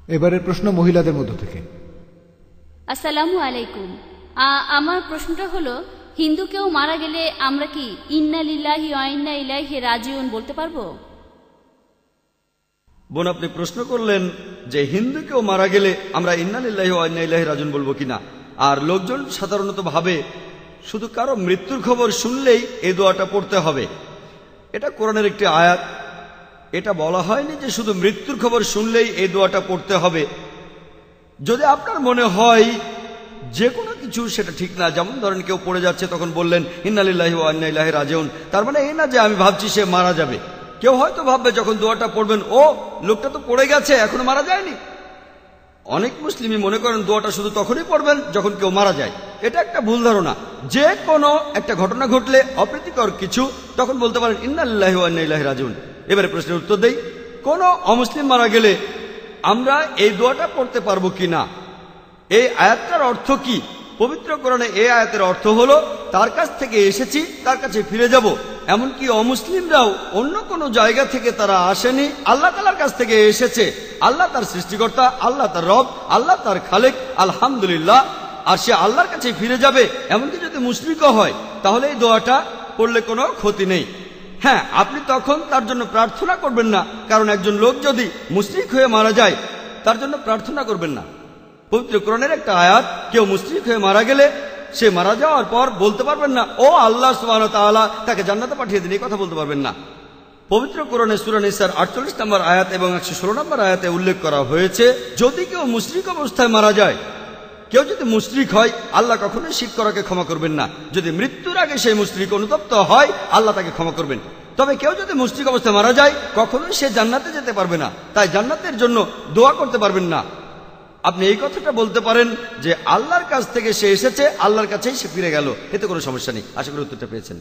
এবারের প্রশ্ন মহিলাদের মধ্য থেকে। আসসালামু আলাইকুম। আমার প্রশ্নটা হলো, হিন্দু কেউ মারা গেলে আমরা কি ইন্না লিল্লাহি ওয়া ইন্না ইলাইহি রাজিউন বলতে পারবো? বোন, আপনি প্রশ্ন করলেন যে হিন্দু কেউ মারা গেলে আমরা ইন্না লিল্লাহি ওয়া ইন্না ইলাইহি রাজিউন বলবো কিনা। আর লোকজন সাধারণত ভাবে শুধু কারো মৃত্যুর খবর শুনলেই এই দোয়াটা পড়তে হবে। এটা কোরআনের একটি আয়াত। এটা বলা হয়নি যে শুধু মৃত্যুর খবর শুনলেই এই দোয়াটা পড়তে হবে। যদি আপনার মনে হয় যে কোনো কিছু সেটা ঠিক না, যেমন ধরেন কেউ পড়ে যাচ্ছে তখন বললেন ইন্না লিল্লাহি ওয়া ইন্না ইলাইহি রাজিউন, তার মানে এই না যে আমি ভাবছি সে মারা যাবে। কেউ হয়তো ভাববে যখন দোয়াটা পড়বেন, ও লোকটা তো পড়ে গেছে, এখনো মারা যায়নি। অনেক মুসলিমই মনে করেন দোয়াটা শুধু তখনই পড়বেন যখন কেউ মারা যায়। এটা একটা ভুল ধারণা। যে কোনো একটা ঘটনা ঘটলে, অপ্রীতিকর কিছু, তখন বলতে পারেন ইন্না লিল্লাহি ওয়া ইন্না ইলাইহি রাজিউন। এবারে প্রশ্নের উত্তর দেই, কোন অমুসলিম মারা গেলে আমরা এই দোয়াটা পড়তে পারবো কিনা। এই আয়াতটার অর্থ কি? পবিত্র কোরআনে এই আয়াতের অর্থ হলো তার কাছ থেকে এসেছি, তার কাছে ফিরে যাব। এমনকি অমুসলিমরাও অন্য কোনো জায়গা থেকে তারা আসেনি, আল্লাহ তাআলার কাছ থেকে এসেছে। আল্লাহ তার সৃষ্টিকর্তা, আল্লাহ তার রব, আল্লাহ তার খালেক, আলহামদুলিল্লাহ। আর সে আল্লাহর কাছে ফিরে যাবে। এমনকি যদি মুশরিকও হয় তাহলে এই দোয়াটা পড়লে কোনো ক্ষতি নেই। হ্যাঁ, আপনি তখন তার জন্য প্রার্থনা করবেন না, কারণ একজন লোক যদি মুশরিক হয়ে মারা যায় তার জন্য প্রার্থনা করবেন না। পবিত্র কোরআনের একটা আয়াত, কেউ মুশরিক হয়ে মারা গেলে সে মারা যাওয়ার পর বলতে পারবেন না ও আল্লাহ সুবহানাহু ওয়া তাআলা তাকে জান্নাতে পাঠিয়ে দিন, এই কথা বলতে পারবেন না। পবিত্র কোরআনে সূরা নিসার 48 নম্বর আয়াত এবং 116 নম্বর আয়াতে উল্লেখ করা হয়েছে, যদি কেউ মুশরিক অবস্থায় মারা যায়, কেউ যদি মুশরিক হয় আল্লাহ কখনোই শিরক করাকে ক্ষমা করবেন না। যদি মৃত্যুর আগে সেই মুশরিক অনুতপ্ত হয় আল্লাহ তাকে ক্ষমা করবেন। তবে কেউ যদি মুশরিক অবস্থায় মারা যায় কখনোই সে জান্নাতে যেতে পারবে না, তাই জান্নাতের জন্য দোয়া করতে পারবেন না। আপনি এই কথাটা বলতে পারেন যে আল্লাহর কাছ থেকে সে এসেছে, আল্লাহর কাছেই সে ফিরে গেল, এতে কোনো সমস্যা নেই। আশা করি উত্তরটা পেয়েছেন।